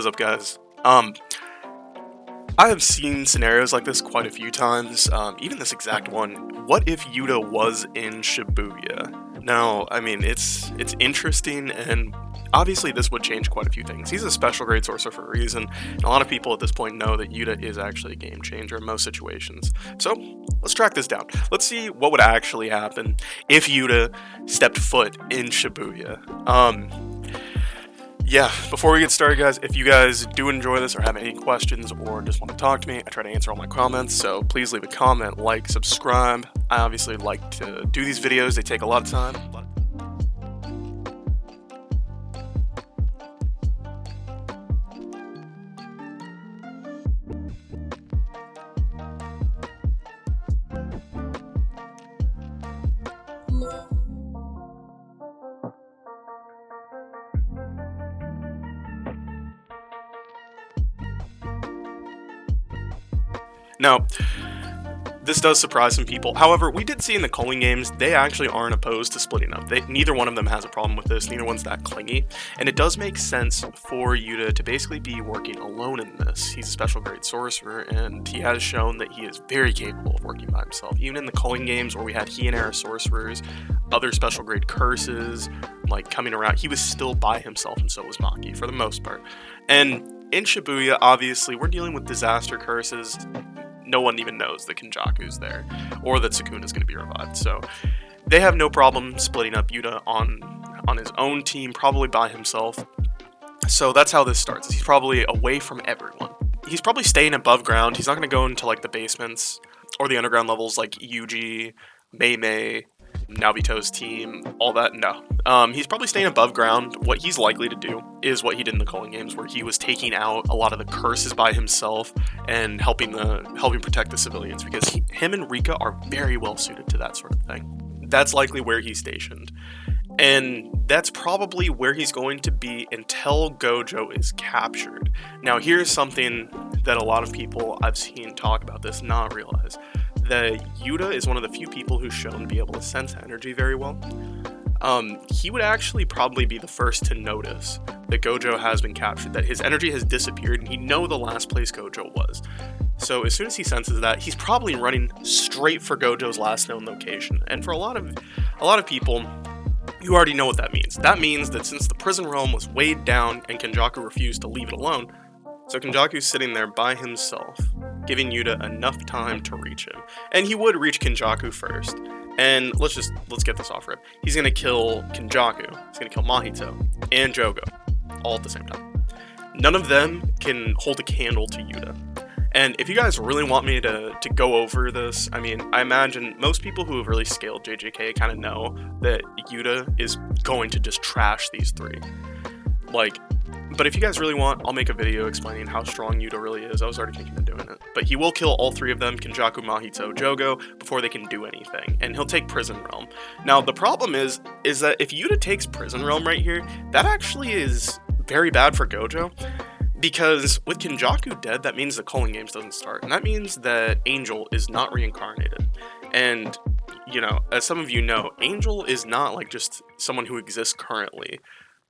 What is up, guys? I have seen scenarios like this quite a few times, even this exact one. What if Yuta was in Shibuya? Now, I mean, it's interesting, and obviously this would change quite a few things. He's a special grade sorcerer for a reason, and a lot of people at this point know that Yuta is actually a game changer in most situations. So, let's track this down. Let's see what would actually happen if Yuta stepped foot in Shibuya. Yeah, before we get started, guys, if you guys do enjoy this or have any questions or just want to talk to me, I try to answer all my comments, so please leave a comment, like, subscribe. I obviously like to do these videos. They take a lot of time. Now, this does surprise some people. However, we did see in the Culling games, they actually aren't opposed to splitting up. Neither one of them has a problem with this. Neither one's that clingy. And it does make sense for Yuta to basically be working alone in this. He's a special grade sorcerer, and he has shown that he is very capable of working by himself. Even in the Culling games, where we had Heian-era sorcerers, other special grade curses, like coming around, he was still by himself, and so was Maki, for the most part. And in Shibuya, obviously, we're dealing with disaster curses. No one even knows that Kenjaku's there, or that Sukuna's going to be revived. So they have no problem splitting up Yuta on his own team, probably by himself. So that's how this starts. He's probably away from everyone. He's probably staying above ground. He's not going to go into like the basements or the underground levels like Yuji, Mei, Naobito's team, all that. No. He's probably staying above ground. What he's likely to do is what he did in the Culling games, where he was taking out a lot of the curses by himself and helping protect the civilians, because him and Rika are very well suited to that sort of thing. That's likely where he's stationed. And that's probably where he's going to be until Gojo is captured. Now, here's something that a lot of people I've seen talk about this not realize. That Yuta is one of the few people who's shown to be able to sense energy very well. He would actually probably be the first to notice that Gojo has been captured, that his energy has disappeared, and he'd know the last place Gojo was. So as soon as he senses that, he's probably running straight for Gojo's last known location. And for a lot of people, you already know what that means. That means that since the prison realm was weighed down and Kenjaku refused to leave it alone, so Kenjaku's sitting there by himself, giving Yuta enough time to reach him. And he would reach Kenjaku first. And let's get this off rip. He's gonna kill Kenjaku, he's gonna kill Mahito, and Jogo, all at the same time. None of them can hold a candle to Yuta. And if you guys really want me to go over this, I mean, I imagine most people who have really scaled JJK kind of know that Yuta is going to just trash these three. But if you guys really want, I'll make a video explaining how strong Yuta really is. I was already thinking of doing it. But he will kill all three of them, Kenjaku, Mahito, Jogo, before they can do anything. And he'll take Prison Realm. Now, the problem is that if Yuta takes Prison Realm right here, that actually is very bad for Gojo. Because with Kenjaku dead, that means the Culling games doesn't start. And that means that Angel is not reincarnated. And, you know, as some of you know, Angel is not like just someone who exists currently.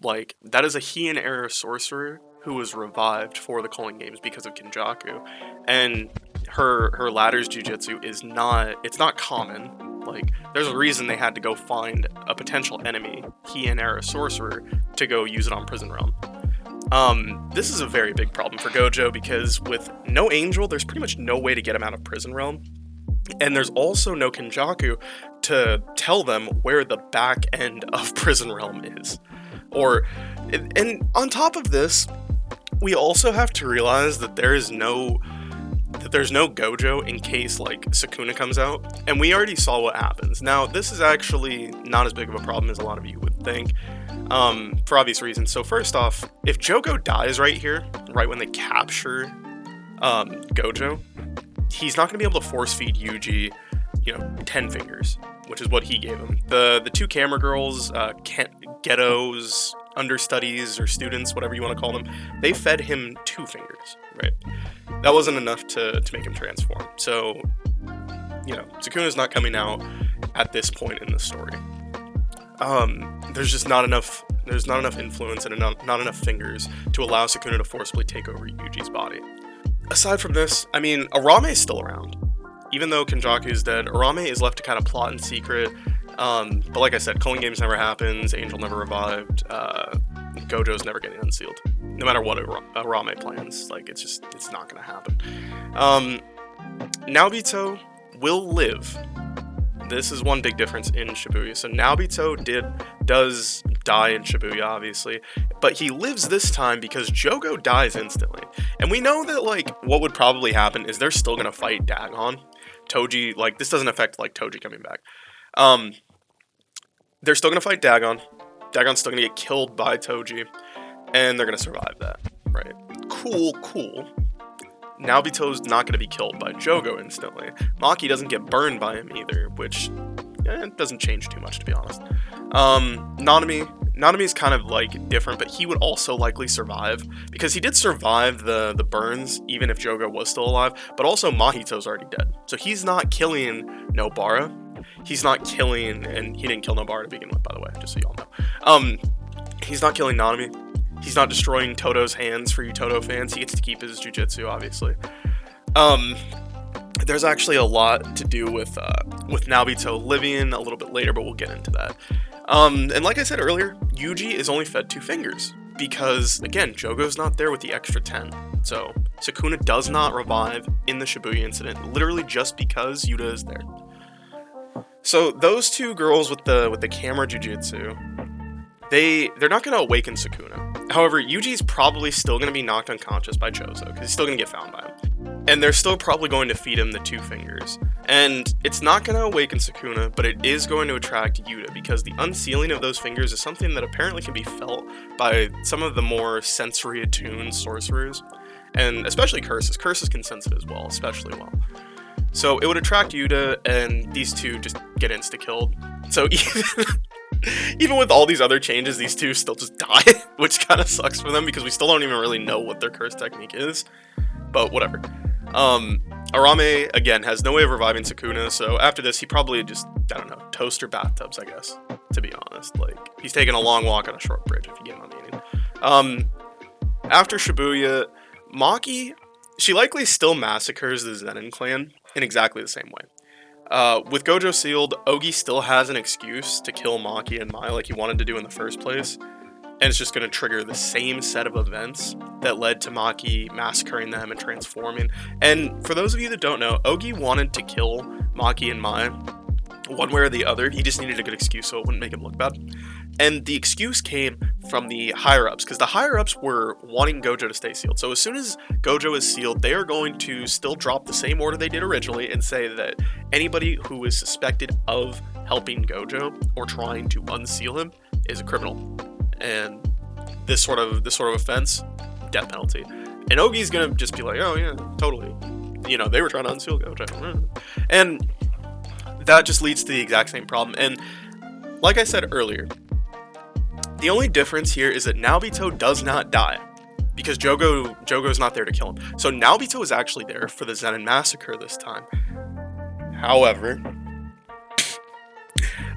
Like, that is a Heian-era sorcerer who was revived for the Culling games because of Kenjaku. And her ladder's jujutsu is not common. Like, there's a reason they had to go find a potential enemy, Heian-era sorcerer, to go use it on Prison Realm. This is a very big problem for Gojo, because with no Angel, there's pretty much no way to get him out of Prison Realm. And there's also no Kenjaku to tell them where the back end of Prison Realm is. And on top of this, we also have to realize that there's no Gojo in case like Sukuna comes out, and we already saw what happens. Now, this is actually not as big of a problem as a lot of you would think, for obvious reasons. So first off, if Jogo dies right here, right when they capture Gojo, he's not going to be able to force feed Yuji, 10 fingers, which is what he gave him. The two camera girls, ghettos, understudies, or students, whatever you want to call them, they fed him 2 fingers, right? That wasn't enough to make him transform. So, Sukuna's not coming out at this point in the story. There's just not enough There's not enough influence and not enough fingers to allow Sukuna to forcibly take over Yuji's body. Aside from this, I mean, Arame is still around. Even though Kenjaku is dead, Arame is left to kind of plot in secret. But like I said, Culling Games never happens, Angel never revived, Gojo's never getting unsealed. No matter what Arame plans, like, it's not gonna happen. Naobito will live. This is one big difference in Shibuya. So Naobito does die in Shibuya, obviously, but he lives this time because Jogo dies instantly. And we know that, like, what would probably happen is they're still gonna fight Dagon. Toji, like, this doesn't affect, like, Toji coming back. They're still gonna fight Dagon. Dagon's still gonna get killed by Toji, and they're gonna survive that, right? Cool. Naobito's not gonna be killed by Jogo instantly. Maki doesn't get burned by him either, which doesn't change too much, to be honest. Nanami's kind of, like, different, but he would also likely survive, because he did survive the burns, even if Jogo was still alive, but also Mahito's already dead. So he's not killing Nobara. He's not killing, and he didn't kill Nobara to begin with, by the way, just so y'all know. He's not killing Nanami. He's not destroying Toto's hands for you Toto fans. He gets to keep his jujutsu, obviously. There's actually a lot to do with Naobito living a little bit later, but we'll get into that. And like I said earlier, Yuji is only fed 2 fingers because, again, Jogo's not there with the extra 10. So Sukuna does not revive in the Shibuya incident, literally just because Yuta is there. So those 2 girls with the camera jujutsu, they're not going to awaken Sukuna. However, Yuji's probably still going to be knocked unconscious by Chozo, because he's still going to get found by him. And they're still probably going to feed him the 2 fingers. And it's not going to awaken Sukuna, but it is going to attract Yuta, because the unsealing of those fingers is something that apparently can be felt by some of the more sensory attuned sorcerers. And especially Curses. Curses can sense it as well, especially well. So it would attract Yuta, and these 2 just get insta-killed. So even with all these other changes, these 2 still just die, which kind of sucks for them, because we still don't even really know what their curse technique is. But whatever. Arame, again, has no way of reviving Sukuna, so after this, he probably just, I don't know, toaster bathtubs, I guess, to be honest. Like, he's taking a long walk on a short bridge, if you get my meaning. After Shibuya, Maki, she likely still massacres the Zen'in clan in exactly the same way. With Gojo sealed, Ogi still has an excuse to kill Maki and Mai like he wanted to do in the first place, and it's just going to trigger the same set of events that led to Maki massacring them and transforming. And for those of you that don't know, Ogi wanted to kill Maki and Mai one way or the other. He just needed a good excuse so it wouldn't make him look bad. And the excuse came from the higher-ups, because the higher-ups were wanting Gojo to stay sealed. So as soon as Gojo is sealed, they are going to still drop the same order they did originally and say that anybody who is suspected of helping Gojo or trying to unseal him is a criminal. And this sort of offense, death penalty. And Ogi's gonna just be like, oh yeah, totally. You know, they were trying to unseal Gojo. And that just leads to the exact same problem. And like I said earlier, the only difference here is that Naobito does not die, because Jogo's not there to kill him. So Naobito is actually there for the Zen'in massacre this time. However,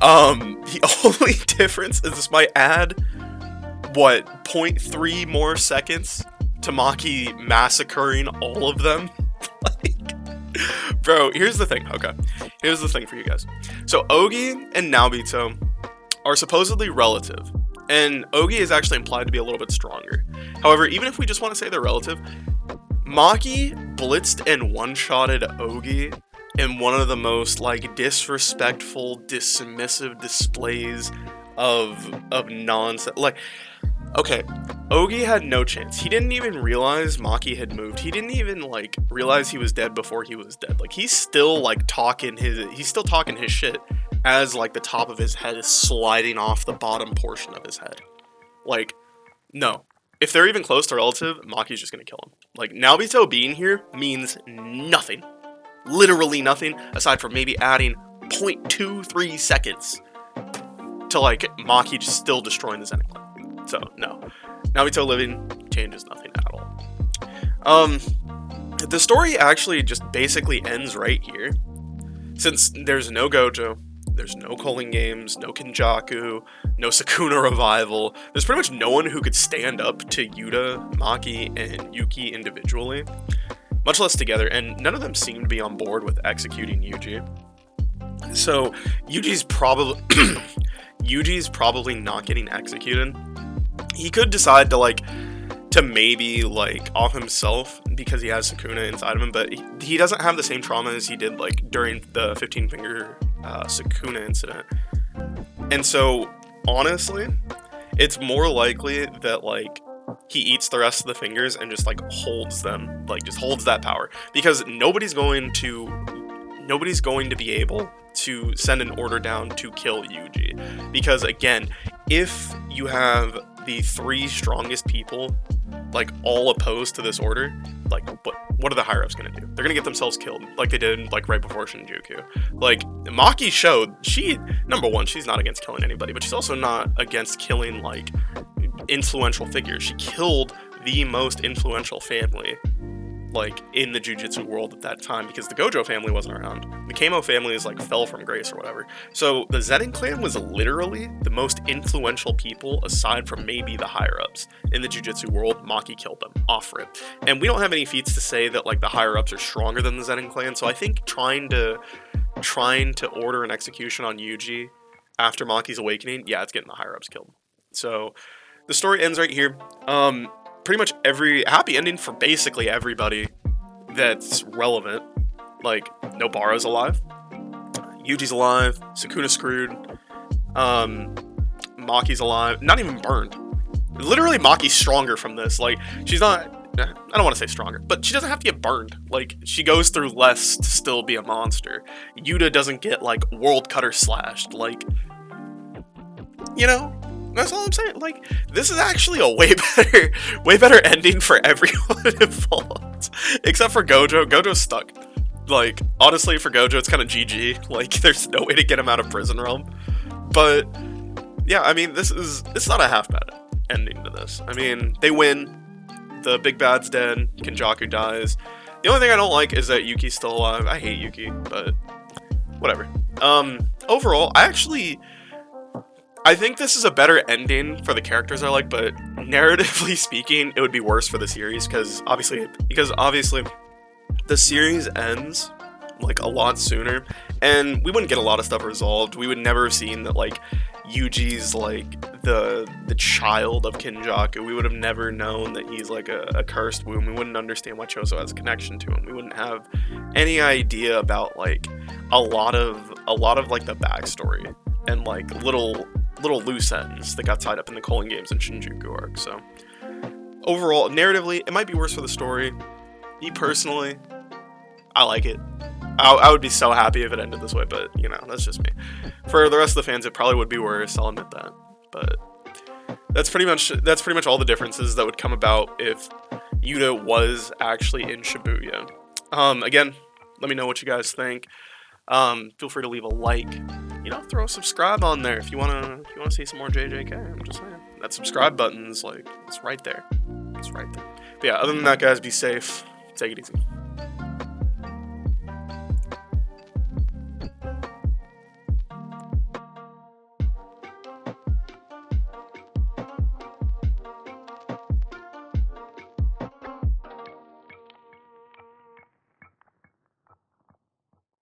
the only difference is this might add, 0.3 more seconds to Maki massacring all of them? Bro, here's the thing, okay. Here's the thing for you guys. So Ogi and Naobito are supposedly relative, and Ogi is actually implied to be a little bit stronger. However, even if we just want to say they're relative, Maki blitzed and one-shotted Ogi in one of the most, like, disrespectful, dismissive displays of nonsense. Like, okay, Ogi had no chance. He didn't even realize Maki had moved. He didn't even, like, realize he was dead before he was dead. Like, he's still, like, talking his shit as, like, the top of his head is sliding off the bottom portion of his head. Like, no. If they're even close to relative, Maki's just gonna kill him. Like, Naobito being here means nothing. Literally nothing, aside from maybe adding 0.23 seconds to, like, Maki just still destroying the Zen'in clan. So, no. Naobito living changes nothing at all. The story actually just basically ends right here. Since there's no Gojo, There's no Culling Games, no Kenjaku, no Sukuna Revival. There's pretty much no one who could stand up to Yuta, Maki, and Yuki individually, much less together, and none of them seem to be on board with executing Yuji. So Yuji's probably not getting executed. He could decide to maybe off himself because he has Sukuna inside of him, but he doesn't have the same trauma as he did during the 15 finger Sukuna incident. And so honestly, it's more likely that he eats the rest of the fingers and just holds them, just holds that power, because nobody's going to be able to send an order down to kill Yuji, because again, if you have the 3 strongest people all opposed to this order, what are the higher ups gonna do? They're gonna get themselves killed like they did right before Shinjuku. Maki showed number one, she's not against killing anybody, but she's also not against killing influential figures. She killed the most influential family in the Jujutsu world at that time, because the Gojo family wasn't around. The Kamo family is fell from grace or whatever. So the Zen'in clan was literally the most influential people aside from maybe the higher ups in the Jujutsu world. Maki killed them off rip, and we don't have any feats to say that the higher ups are stronger than the Zen'in clan. So I think trying to order an execution on Yuji after Maki's awakening, yeah, it's getting the higher ups killed. So the story ends right here. Pretty much happy ending for basically everybody that's relevant. Nobara's alive, Yuji's alive, Sukuna's screwed, Maki's alive, not even burned. Literally, Maki's stronger from this. She's not, I don't want to say stronger, but she doesn't have to get burned. She goes through less to still be a monster. Yuta doesn't get world cutter slashed. That's all I'm saying. This is actually a way better ending for everyone involved, except for Gojo. Gojo's stuck. Honestly, for Gojo, it's kind of GG. There's no way to get him out of prison realm. But yeah, I mean, it's not a half bad ending to this. I mean, they win. The big bad's dead. Kenjaku dies. The only thing I don't like is that Yuki's still alive. I hate Yuki, but whatever. Overall, I think this is a better ending for the characters I like, but narratively speaking, it would be worse for the series, because obviously the series ends a lot sooner, and we wouldn't get a lot of stuff resolved. We would never have seen that Yuji's the child of Kenjaku. We would have never known that he's a cursed womb. We wouldn't understand why Choso has a connection to him. We wouldn't have any idea about a lot of the backstory and little loose ends that got tied up in the Culling Games and Shinjuku arc. So overall, narratively, it might be worse for the story. Me personally, I like it. I would be so happy if it ended this way, but that's just me. For the rest of the fans, it probably would be worse. I'll admit that. But that's pretty much all the differences that would come about if Yuta was actually in Shibuya. Again, let me know what you guys think. Feel free to leave a like. Throw a subscribe on there if you wanna see some more JJK. I'm just saying, that subscribe button's it's right there. It's right there. But yeah, other than that, guys, be safe. Take it easy.